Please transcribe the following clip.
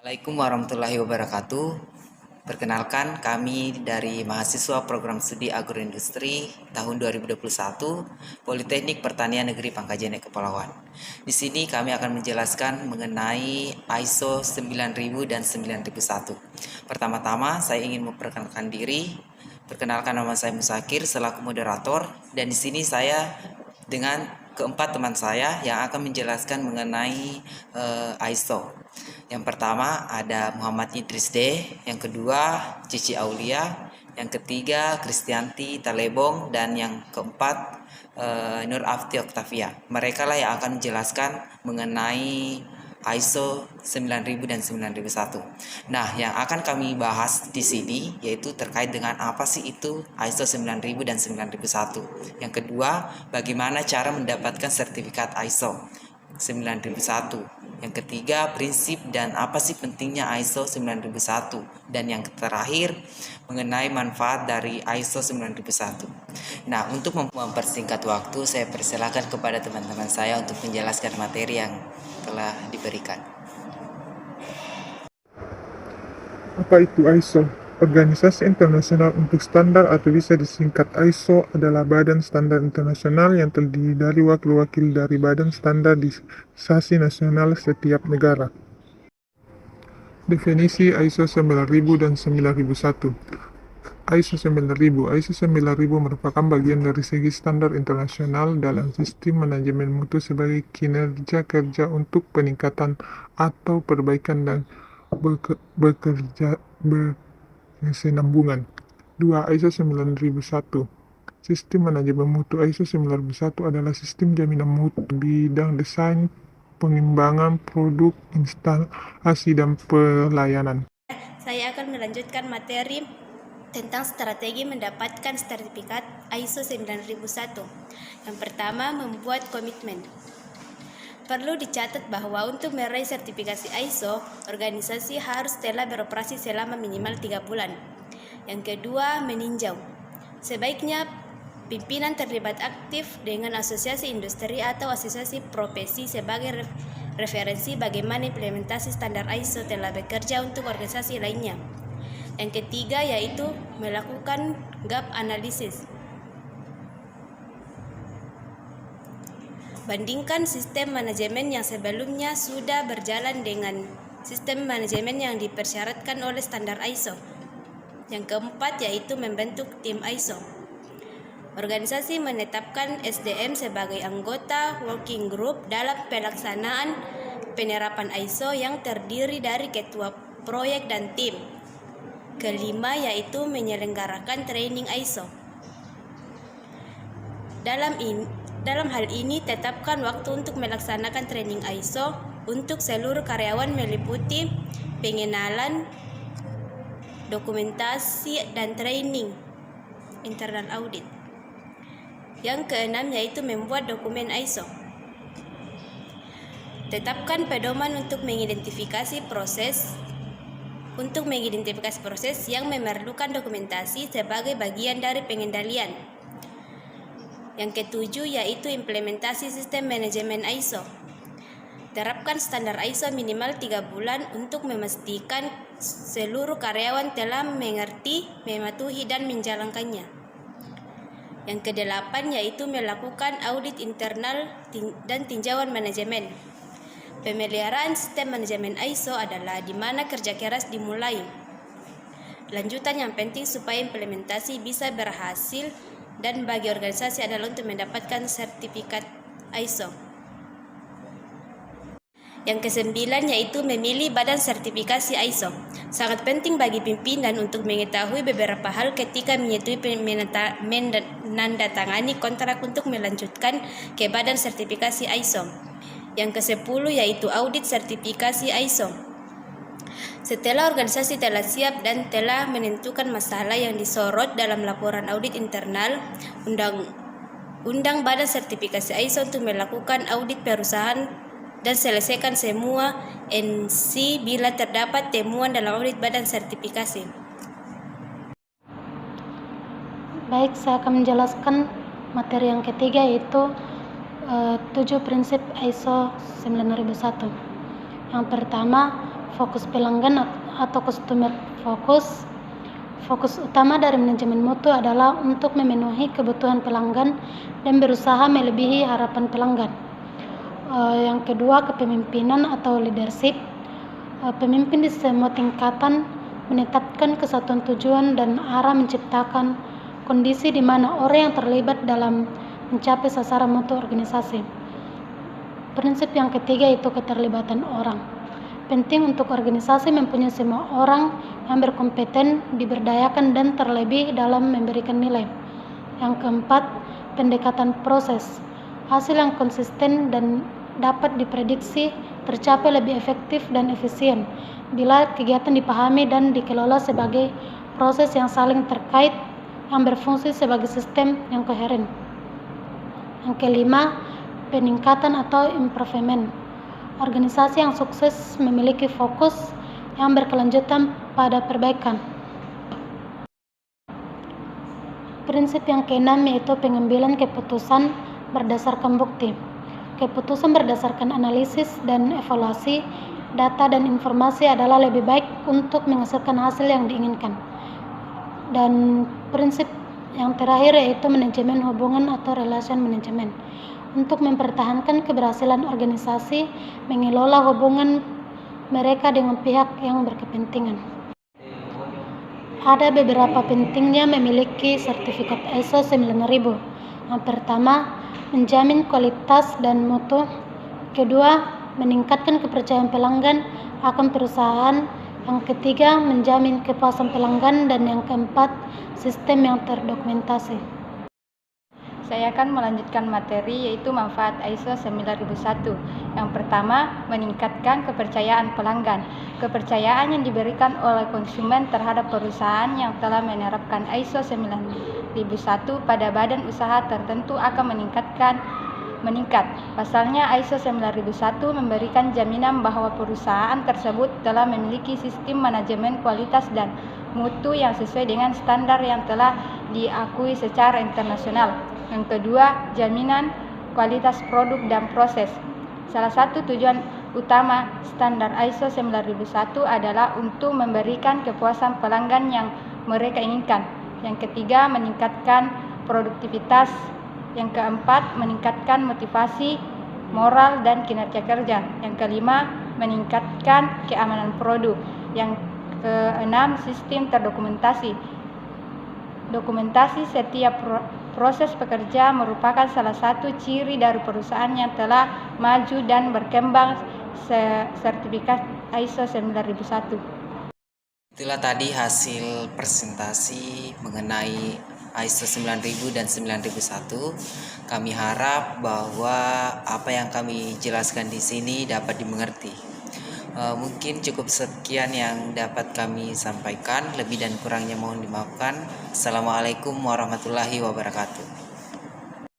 Assalamualaikum warahmatullahi wabarakatuh. Perkenalkan, kami dari mahasiswa program studi agroindustri tahun 2021 Politeknik Pertanian Negeri Pangkajenek Kepulauan. Di sini kami akan menjelaskan mengenai ISO 9000 dan 9001. Pertama-tama saya ingin memperkenalkan diri. Perkenalkan, nama saya Musakir selaku moderator, dan di sini saya dengan keempat teman saya yang akan menjelaskan mengenai ISO. Yang pertama ada Muhammad Idris D, yang kedua Cici Aulia, yang ketiga Kristianti Talebong, dan yang keempat Nur Afti Oktavia. Mereka lah yang akan menjelaskan mengenai ISO 9000 dan 9001. Nah, yang akan kami bahas di sini yaitu terkait dengan apa sih itu ISO 9000 dan 9001. Yang kedua, bagaimana cara mendapatkan sertifikat ISO 9001. Yang ketiga, prinsip dan apa sih pentingnya ISO 9001. Dan yang terakhir, mengenai manfaat dari ISO 9001. Nah, untuk mempersingkat waktu, saya persilakan kepada teman-teman saya untuk menjelaskan materi yang telah diberikan. Apa itu ISO? Organisasi Internasional untuk Standar atau bisa disingkat ISO adalah badan standar internasional yang terdiri dari wakil-wakil dari badan standarisasi nasional setiap negara. Definisi ISO 9000 dan 9001. ISO 9000 merupakan bagian dari segi standar internasional dalam sistem manajemen mutu sebagai kinerja kerja untuk peningkatan atau perbaikan dan berkesinambungan. 2. ISO 9001. Sistem manajemen mutu ISO 9001 adalah sistem jaminan mutu bidang desain, pengembangan produk, instalasi, dan pelayanan. Saya akan melanjutkan materi tentang strategi mendapatkan sertifikat ISO 9001. Yang pertama, membuat komitmen. Perlu dicatat bahwa untuk meraih sertifikasi ISO, organisasi harus telah beroperasi selama minimal 3 bulan. Yang kedua, meninjau. Sebaiknya pimpinan terlibat aktif dengan asosiasi industri atau asosiasi profesi sebagai referensi bagaimana implementasi standar ISO telah bekerja untuk organisasi lainnya. Yang ketiga yaitu melakukan gap analysis. Bandingkan sistem manajemen yang sebelumnya sudah berjalan dengan sistem manajemen yang dipersyaratkan oleh standar ISO. Yang keempat yaitu membentuk tim ISO. Organisasi menetapkan SDM sebagai anggota working group dalam pelaksanaan penerapan ISO yang terdiri dari ketua proyek dan tim. Kelima yaitu menyelenggarakan training ISO. Dalam hal ini tetapkan waktu untuk melaksanakan training ISO untuk seluruh karyawan meliputi pengenalan, dokumentasi, dan training internal audit. Yang keenam yaitu membuat dokumen ISO. Tetapkan pedoman untuk mengidentifikasi proses yang memerlukan dokumentasi sebagai bagian dari pengendalian. Yang ketujuh yaitu implementasi sistem manajemen ISO. Terapkan standar ISO minimal 3 bulan untuk memastikan seluruh karyawan telah mengerti, mematuhi, dan menjalankannya. Yang kedelapan yaitu melakukan audit internal dan tinjauan manajemen. Pemeliharaan sistem manajemen ISO adalah di mana kerja keras dimulai. Lanjutan yang penting supaya implementasi bisa berhasil dan bagi organisasi adalah untuk mendapatkan sertifikat ISO. Yang kesembilan yaitu memilih badan sertifikasi ISO. Sangat penting bagi pimpinan untuk mengetahui beberapa hal ketika menyetujui menandatangani kontrak untuk melanjutkan ke badan sertifikasi ISO. Yang ke-10 yaitu audit sertifikasi ISO. Setelah organisasi telah siap dan telah menentukan masalah yang disorot dalam laporan audit internal, undang badan sertifikasi ISO untuk melakukan audit perusahaan dan selesaikan semua NC bila terdapat temuan dalam audit badan sertifikasi. Baik, saya akan menjelaskan materi yang ketiga yaitu 7 prinsip ISO 9001. Yang pertama, fokus pelanggan atau customer focus. Fokus utama dari manajemen mutu adalah untuk memenuhi kebutuhan pelanggan dan berusaha melebihi harapan pelanggan. Yang kedua, kepemimpinan atau leadership. Pemimpin di semua tingkatan menetapkan kesatuan tujuan dan arah, menciptakan kondisi di mana orang yang terlibat dalam mencapai sasaran mutu organisasi. Prinsip yang ketiga itu keterlibatan orang. Penting untuk organisasi mempunyai semua orang yang berkompeten, diberdayakan dan terlebih dalam memberikan nilai. Yang keempat, pendekatan proses. Hasil yang konsisten dan dapat diprediksi tercapai lebih efektif dan efisien bila kegiatan dipahami dan dikelola sebagai proses yang saling terkait yang berfungsi sebagai sistem yang koheren. Yang kelima, peningkatan atau improvement. Organisasi yang sukses memiliki fokus yang berkelanjutan pada perbaikan. Prinsip yang keenam yaitu pengambilan keputusan berdasarkan bukti. Keputusan berdasarkan analisis dan evaluasi data dan informasi adalah lebih baik untuk menghasilkan hasil yang diinginkan. Dan prinsip yang terakhir yaitu manajemen hubungan atau relation management. Untuk mempertahankan keberhasilan organisasi mengelola hubungan mereka dengan pihak yang berkepentingan. Ada beberapa pentingnya memiliki sertifikat ISO 9000. Yang pertama, menjamin kualitas dan mutu. Kedua, meningkatkan kepercayaan pelanggan akan perusahaan. Yang ketiga, menjamin kepuasan pelanggan. Dan yang keempat, sistem yang terdokumentasi. Saya akan melanjutkan materi yaitu manfaat ISO 9001. Yang pertama, meningkatkan kepercayaan pelanggan. Kepercayaan yang diberikan oleh konsumen terhadap perusahaan yang telah menerapkan ISO 9001 pada badan usaha tertentu akan meningkat. Pasalnya ISO 9001 memberikan jaminan bahwa perusahaan tersebut telah memiliki sistem manajemen kualitas dan mutu yang sesuai dengan standar yang telah diakui secara internasional. Yang kedua, jaminan kualitas produk dan proses. Salah satu tujuan utama standar ISO 9001 adalah untuk memberikan kepuasan pelanggan yang mereka inginkan. Yang ketiga, meningkatkan produktivitas. Yang keempat, meningkatkan motivasi, moral, dan kinerja kerja. Yang kelima, meningkatkan keamanan produk. Yang keenam, sistem terdokumentasi. Dokumentasi setiap proses pekerja merupakan salah satu ciri dari perusahaan yang telah maju dan berkembang sertifikat ISO 9001. Itulah tadi hasil presentasi mengenai ISO 9000 dan 9001. Kami harap bahwa apa yang kami jelaskan di sini dapat dimengerti. Mungkin cukup sekian yang dapat kami sampaikan. Lebih dan kurangnya mohon dimaafkan. Assalamualaikum warahmatullahi wabarakatuh.